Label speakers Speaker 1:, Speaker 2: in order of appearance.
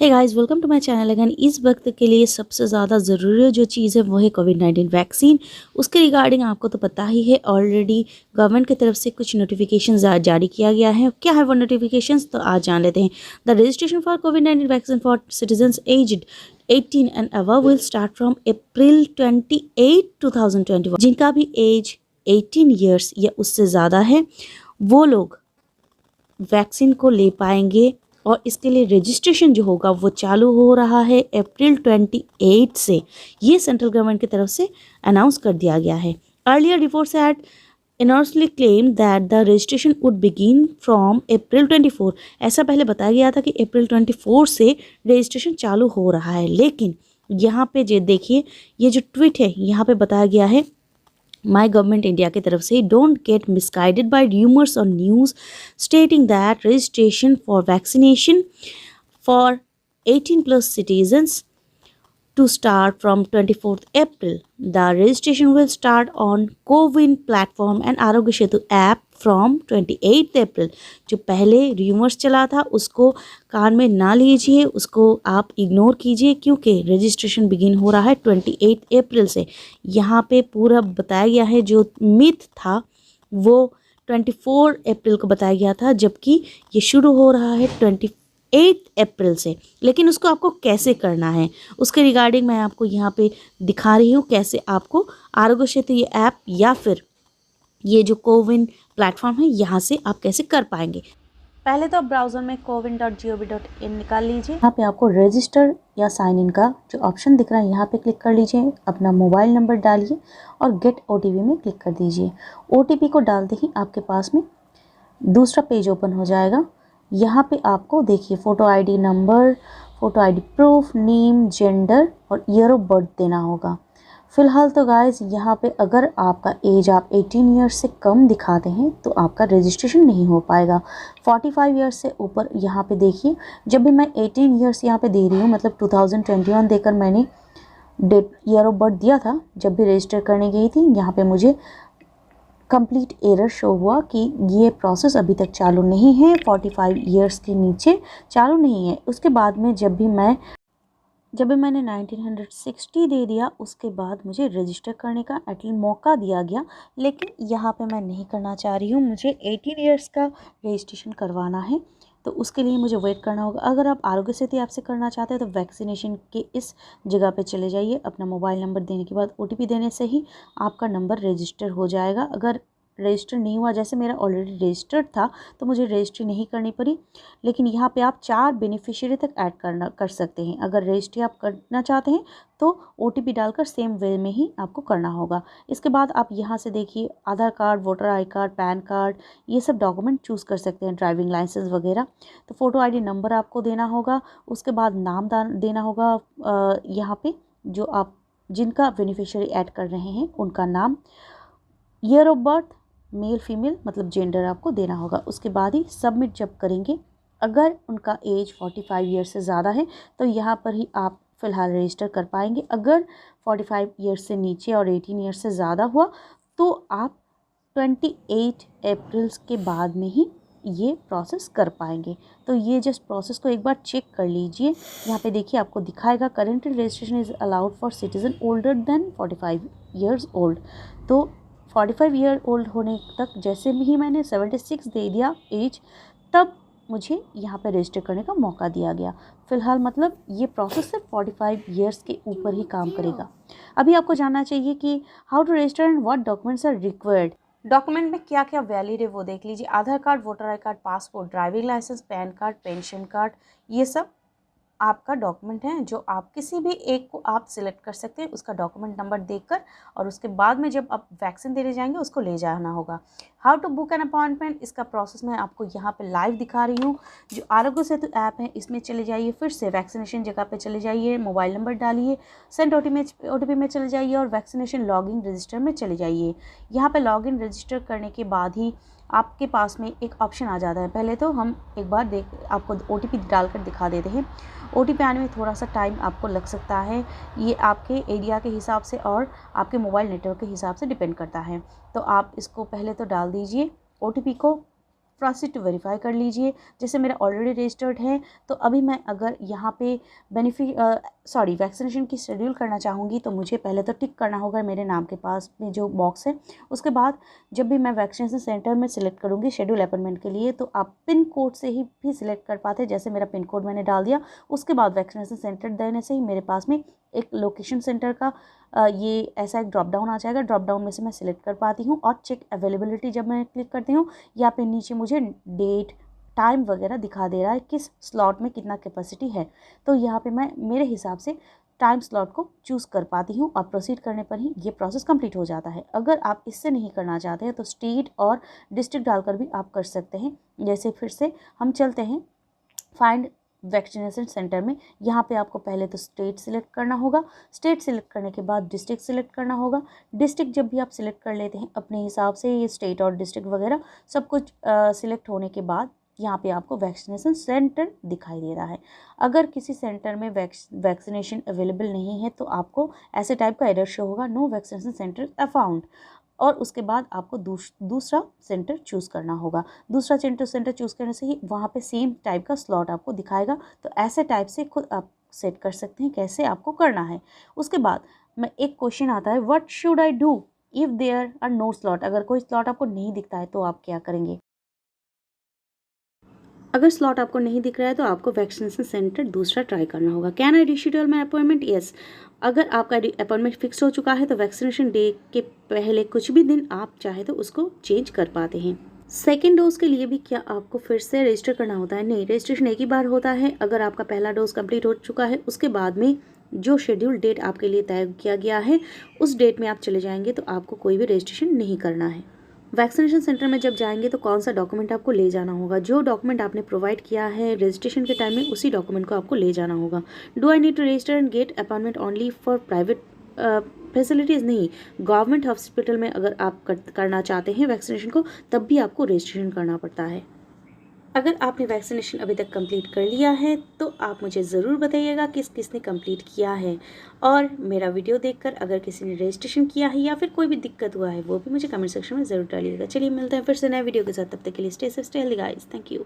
Speaker 1: Hey guys, welcome to my channel again. इस वक्त के लिए सबसे ज़्यादा ज़रूरी जो चीज़ है वो है कोविड-19 वैक्सीन। उसके रिगार्डिंग आपको तो पता ही है, ऑलरेडी गवर्नमेंट की तरफ से कुछ नोटिफिकेशंस जारी किया गया है। क्या है वो नोटिफिकेशंस, तो आज जान लेते हैं। The registration for covid vaccine for citizens aged 18 and above will start from April 28, 2021। जिनका भी एज 18 ईयर्स या उससे ज़्यादा है वो लोग वैक्सीन को ले पाएंगे। और इसके लिए रजिस्ट्रेशन जो होगा वो चालू हो रहा है अप्रैल 28 से। ये सेंट्रल गवर्नमेंट की तरफ से अनाउंस कर दिया गया है। Earlier reports had erroneously claim that the registration would begin from April 24। ऐसा पहले बताया गया था कि अप्रैल 24 से रजिस्ट्रेशन चालू हो रहा है, लेकिन यहाँ पे जो देखिए, ये जो ट्वीट है यहाँ पे बताया गया है माई गवर्नमेंट इंडिया की तरफ से, don't get misguided by rumours और news stating that registration for vaccination for 18 plus citizens to start from 24th April. The registration will start on CoWIN platform and Arogya Setu app from 28th April. जो पहले rumours चला था उसको कान में ना लीजिए, उसको आप इग्नोर कीजिए, क्योंकि रजिस्ट्रेशन बिगिन हो रहा है 28 अप्रैल से। यहाँ पे पूरा बताया गया है, जो मिथ था वो 24 अप्रैल को बताया गया था, जबकि ये शुरू हो रहा है 8 अप्रैल से। लेकिन उसको आपको कैसे करना है उसके रिगार्डिंग मैं आपको यहाँ पे दिखा रही हूँ, कैसे आपको आरोग्य सेतु ये ऐप या फिर ये जो कोविन प्लेटफॉर्म है यहाँ से आप कैसे कर पाएंगे। पहले तो आप ब्राउज़र में cowin.gov.in निकाल लीजिए। यहाँ पे आपको रजिस्टर या साइन इन का जो ऑप्शन दिख रहा है यहाँ पे क्लिक कर लीजिए, अपना मोबाइल नंबर डालिए और गेट OTP में क्लिक कर दीजिए। OTP को डालते ही आपके पास में दूसरा पेज ओपन हो जाएगा। यहाँ पे आपको देखिए photo ID number, photo ID proof, name, gender और ईयर ऑफ बर्थ देना होगा। फ़िलहाल तो गाइस यहाँ पे अगर आपका एज आप 18 ईयर्स से कम दिखाते हैं तो आपका रजिस्ट्रेशन नहीं हो पाएगा। 45 ईयर्स से ऊपर यहाँ पे देखिए, जब भी मैं 18 ईयर्स यहाँ पे दे रही हूँ, मतलब 2021 देकर मैंने डेट ईयर ऑफ बर्थ दिया था जब भी रजिस्टर करने गई थी, यहाँ पे मुझे कंप्लीट एरर शो हुआ कि ये प्रोसेस अभी तक चालू नहीं है, 45 ईयर्स के नीचे चालू नहीं है। उसके बाद में जब भी मैंने 1960 दे दिया, उसके बाद मुझे रजिस्टर करने का एटलीस्ट मौका दिया गया, लेकिन यहाँ पे मैं नहीं करना चाह रही हूँ। मुझे 18 ईयर्स का रजिस्ट्रेशन करवाना है, तो उसके लिए मुझे वेट करना होगा। अगर आप आरोग्य सेतु ऐप से करना चाहते हैं तो वैक्सीनेशन के इस जगह पे चले जाइए। अपना मोबाइल नंबर देने के बाद OTP देने से ही आपका नंबर रजिस्टर हो जाएगा। अगर रजिस्टर नहीं हुआ, जैसे मेरा ऑलरेडी रजिस्टर्ड था तो मुझे रजिस्ट्री नहीं करनी पड़ी, लेकिन यहाँ पे आप 4 बेनिफिशियरी तक ऐड कर सकते हैं। अगर रजिस्ट्री आप करना चाहते हैं तो OTP डालकर सेम वे में ही आपको करना होगा। इसके बाद आप यहाँ से देखिए Aadhaar card, voter I card, PAN card, ये सब डॉक्यूमेंट चूज़ कर सकते हैं, ड्राइविंग लाइसेंस वगैरह। तो फ़ोटो ID नंबर आपको देना होगा। उसके बाद नाम देना होगा, यहाँ पे जो आप जिनका बेनिफिशियरी ऐड कर रहे हैं उनका नाम, year of birth, male female मतलब जेंडर आपको देना होगा। उसके बाद ही सबमिट जब करेंगे, अगर उनका एज 45 ईयर्स से ज़्यादा है तो यहाँ पर ही आप फ़िलहाल रजिस्टर कर पाएंगे। अगर 45 ईयर्स से नीचे और 18 ईयर्स से ज़्यादा हुआ तो आप 28 अप्रैल के बाद में ही ये प्रोसेस कर पाएंगे। तो ये जस्ट प्रोसेस को एक बार चेक कर लीजिए। यहाँ पे देखिए आपको दिखाएगा currently registration is allowed for citizen older than 45 years old. तो 45 ईयर ओल्ड होने तक जैसे ही मैंने 76 दे दिया एज, तब मुझे यहाँ पे रजिस्टर करने का मौका दिया गया। फ़िलहाल मतलब ये प्रोसेस सिर्फ 45 ईयर्स के ऊपर ही काम करेगा। अभी आपको जानना चाहिए कि how to register and what documents are required. Document में क्या क्या वैलिड है वो देख लीजिए। Aadhaar card, voter I card, passport, driving licence, PAN card, pension card, ये सब आपका डॉक्यूमेंट है जो आप किसी भी एक को आप सिलेक्ट कर सकते हैं, उसका डॉक्यूमेंट नंबर देकर, और उसके बाद में जब आप वैक्सीन देने जाएंगे उसको ले जाना होगा। How to book an appointment, इसका प्रोसेस मैं आपको यहाँ पे लाइव दिखा रही हूँ। जो आरोग्य सेतु ऐप है इसमें चले जाइए, फिर से वैक्सीनेशन जगह पे चले जाइए, मोबाइल नंबर डालिए, सेंड OTP में चले जाइए और वैक्सीनेशन लॉगिन रजिस्टर में चले जाइए। यहाँ पे लॉगिन रजिस्टर करने के बाद ही आपके पास में एक ऑप्शन आ जाता है। पहले तो हम एक बार आपको OTP डालकर दिखा देते हैं। OTP आने में थोड़ा सा टाइम आपको लग सकता है, ये आपके एरिया के हिसाब से और आपके मोबाइल नेटवर्क के हिसाब से डिपेंड करता है। तो आप इसको पहले तो डाल दीजिए OTP को, प्रोसीड टू वेरीफाई कर लीजिए। जैसे मेरा ऑलरेडी रजिस्टर्ड है, तो अभी मैं अगर यहाँ पे वैक्सीनेशन की शेड्यूल करना चाहूँगी तो मुझे पहले तो टिक करना होगा मेरे नाम के पास में जो बॉक्स है। उसके बाद जब भी मैं वैक्सीनेशन सेंटर में सिलेक्ट करूँगी शेड्यूल अपॉइंटमेंट के लिए, तो आप पिन कोड से ही भी सिलेक्ट कर पाते हैं। जैसे मेरा पिन कोड मैंने डाल दिया, उसके बाद वैक्सीनेशन सेंटर देने से ही मेरे पास में एक लोकेशन सेंटर का ये ऐसा एक ड्रॉप डाउन आ जाएगा। ड्रॉप डाउन में से मैं सिलेक्ट कर पाती हूँ और चेक अवेलेबिलिटी जब मैं क्लिक करती हूँ, यहाँ पे नीचे मुझे डेट टाइम वगैरह दिखा दे रहा है किस स्लॉट में कितना कैपेसिटी है। तो यहाँ पे मैं मेरे हिसाब से टाइम स्लॉट को चूज़ कर पाती हूँ और प्रोसीड करने पर ही ये प्रोसेस कंप्लीट हो जाता है। अगर आप इससे नहीं करना चाहते हैं तो स्टेट और डिस्ट्रिक्ट डालकर भी आप कर सकते हैं। जैसे फिर से हम चलते हैं फाइंड वैक्सीनेशन सेंटर में। यहाँ पे आपको पहले तो स्टेट सिलेक्ट करना होगा। स्टेट सिलेक्ट करने के बाद डिस्ट्रिक्ट सिलेक्ट करना होगा। डिस्ट्रिक्ट जब भी आप सिलेक्ट कर लेते हैं अपने हिसाब से, ये स्टेट और डिस्ट्रिक्ट वगैरह सब कुछ सिलेक्ट होने के बाद यहाँ पे आपको वैक्सीनेशन सेंटर दिखाई दे रहा है। अगर किसी सेंटर में वैक्सीनेशन अवेलेबल नहीं है तो आपको ऐसे टाइप का एरर शो होगा, नो वैक्सीनेशन सेंटर फाउंड, और उसके बाद आपको दूसरा सेंटर चूज़ करना होगा। दूसरा सेंटर चूज़ करने से ही वहाँ पे सेम टाइप का स्लॉट आपको दिखाएगा। तो ऐसे टाइप से खुद आप सेट कर सकते हैं कैसे आपको करना है। उसके बाद मैं एक क्वेश्चन आता है, what should I do if there are no slot. अगर कोई स्लॉट आपको नहीं दिखता है तो आप क्या करेंगे। अगर स्लॉट आपको नहीं दिख रहा है तो आपको वैक्सीनेशन सेंटर दूसरा ट्राई करना होगा। Can I reschedule my appointment? Yes. अगर आपका अपॉइंटमेंट फिक्स हो चुका है तो वैक्सीनेशन डे के पहले कुछ भी दिन आप चाहे तो उसको चेंज कर पाते हैं। सेकेंड डोज के लिए भी क्या आपको फिर से रजिस्टर करना होता है? नहीं, रजिस्ट्रेशन एक ही बार होता है। अगर आपका पहला डोज कंप्लीट हो चुका है उसके बाद में जो शेड्यूल डेट आपके लिए तय किया गया है उस डेट में आप चले जाएंगे तो आपको कोई भी रजिस्ट्रेशन नहीं करना है। वैक्सीनेशन सेंटर में जब जाएंगे तो कौन सा डॉक्यूमेंट आपको ले जाना होगा? जो डॉक्यूमेंट आपने प्रोवाइड किया है रजिस्ट्रेशन के टाइम में उसी डॉक्यूमेंट को आपको ले जाना होगा। Do I need to register and get appointment only for private facilities? नहीं, गवर्नमेंट हॉस्पिटल में अगर आप करना चाहते हैं वैक्सीनेशन को तब भी आपको रजिस्ट्रेशन करना पड़ता है। अगर आपने वैक्सीनेशन अभी तक कंप्लीट कर लिया है तो आप मुझे ज़रूर बताइएगा किसने कंप्लीट किया है, और मेरा वीडियो देखकर अगर किसी ने रजिस्ट्रेशन किया है या फिर कोई भी दिक्कत हुआ है वो भी मुझे कमेंट सेक्शन में ज़रूर डालिएगा। चलिए मिलते हैं फिर से नए वीडियो के साथ, तब तक के लिए stay safe, stay healthy guys. Thank you.